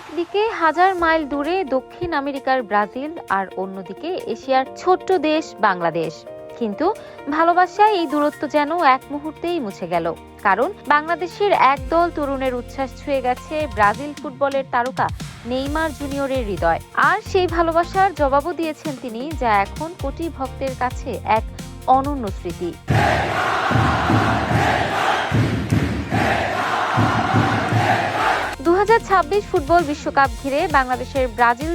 একদিকে হাজার মাইল দূরে দক্ষিণ আমেরিকার ব্রাজিল আর অন্যদিকে এশিয়ার ছোট্ট দেশ বাংলাদেশ। কিন্তু ভালোবাসায় এই দূরত্ব যেন এক মুহূর্তেই মুছে গেল, কারণ বাংলাদেশের একদল তরুণের উচ্ছ্বাস ছুঁয়ে গেছে ব্রাজিল ফুটবলের তারকা নেইমার জুনিয়রের হৃদয়। আর সেই ভালোবাসার জবাবও দিয়েছেন তিনি, যা এখন কোটি ভক্তের কাছে এক অনন্য স্মৃতি। 2026 ফুটবল বিশ্বকাপ ঘিরে বাংলাদেশের ব্রাজিল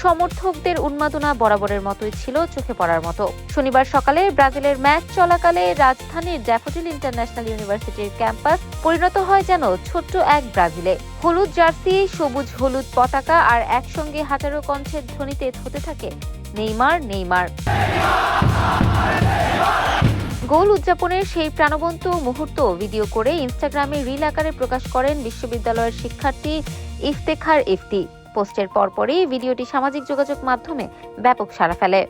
সমর্থকদের উন্মাদনা বরাবরের মতোই ছিল চোখে পড়ার মতো। শনিবার সকালে ব্রাজিলের ম্যাচ চলাকালে রাজধানীর ড্যাফোডিল ইন্টারন্যাশনাল ইউনিভার্সিটির ক্যাম্পাস পরিণত হয় যেন ছোট্ট এক ব্রাজিলে। হলুদ জার্সি, সবুজ হলুদ পতাকা আর একসঙ্গে হাজারো কণ্ঠের ধ্বনিতে হতে থাকে নেইমার নেইমার। গোল উদযাপনের সেই প্রাণবন্ত মুহূর্ত ভিডিও করে ইনস্টাগ্রামে রিল আকারে প্রকাশ করেন বিশ্ববিদ্যালয়ের শিক্ষার্থী ইফতেখার ইফতি। পোস্টের পরপরই ভিডিওটি সামাজিক যোগাযোগ মাধ্যমে ব্যাপক সাড়া ফেলে।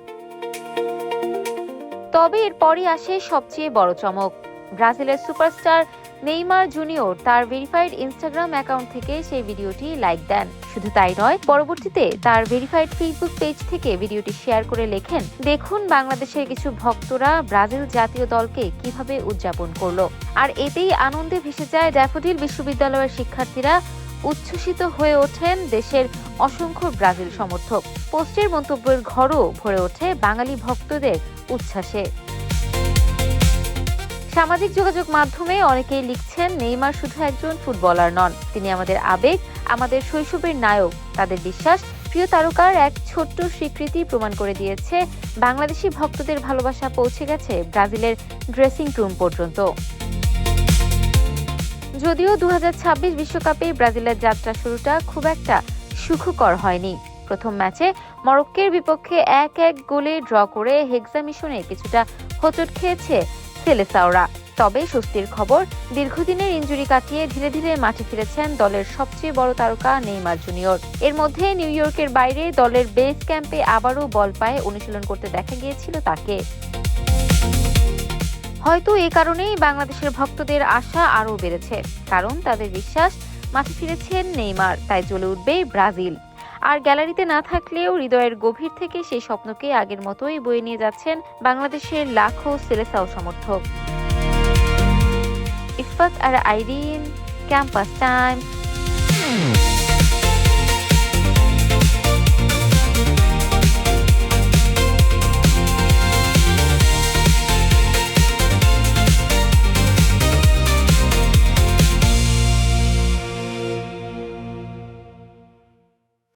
তবে এরপরই আসে সবচেয়ে বড় চমক। ব্রাজিলের সুপারস্টার নেইমার জুনিয়র তার ভেরিফাইড ইনস্টাগ্রাম অ্যাকাউন্ট থেকে সেই ভিডিওটি লাইক দেন। শুধু তাই নয়, পরবর্তীতে তার ভেরিফাইড ফেসবুক পেজ থেকে ভিডিওটি শেয়ার করে লেখেন, দেখুন বাংলাদেশের কিছু ভক্তরা ব্রাজিল জাতীয় দলকে কিভাবে উদযাপন করলো। আর এতেই আনন্দে ভেসে যায় ড্যাফোডিল বিশ্ববিদ্যালয়ের শিক্ষার্থীরা। উচ্ছ্বসিত হয়ে ওঠেন দেশের অসংখ্য ব্রাজিল সমর্থক। পোস্টের মন্তব্যের ঘরও ভরে ওঠে বাঙালি ভক্তদের উচ্ছ্বাসে। সামাজিক যোগাযোগ মাধ্যমে অনেকেই লিখছেন, নেইমার শুধু একজন ফুটবলার নন, তিনি আমাদের আবেগ, আমাদের শৈশবের নায়ক। তাদের বিশ্বাস, প্রিয় তারকার এক ছোট্ট স্বীকৃতি প্রমাণ করে দিয়েছে বাংলাদেশি ভক্তদের ভালোবাসা পৌঁছে গেছে ব্রাজিলের ড্রেসিং রুম পর্যন্ত। যদিও 2026 বিশ্বকাপে ব্রাজিলের যাত্রা শুরুটা খুব একটা সুখকর হয়নি। প্রথম ম্যাচে মরক্কোর বিপক্ষে 1-1 গোলে ড্র করে হেক্সা মিশনে কিছুটা হোঁচট খেয়েছে সেলেসাওরা। তবে স্বস্তির খবর, দীর্ঘদিনের ইনজুরি কাটিয়ে ধীরে ধীরে মাঠে ফিরেছেন দলের সবচেয়ে বড় তারকা নেইমার জুনিয়র। এর মধ্যে নিউ ইয়র্কের বাইরে দলের বেস ক্যাম্পে আবারও বল পায়ে অনুশীলন করতে দেখা গিয়েছিল তাকে। হয়তো এই কারণেই বাংলাদেশের ভক্তদের আশা আরও বেড়েছে, কারণ তাদের বিশ্বাস মাঠে ফিরেছেন নেইমার, তাই জ্বলে উঠবে ব্রাজিল। আর গ্যালারিতে না থাকলেও হৃদয়ের গভীর থেকে সেই স্বপ্নকে আগের মতোই বয়ে নিয়ে যাচ্ছেন বাংলাদেশের লাখো সেলেসাও সমর্থক। ইফাত আর আইরিন, ক্যাম্পাস টাইম।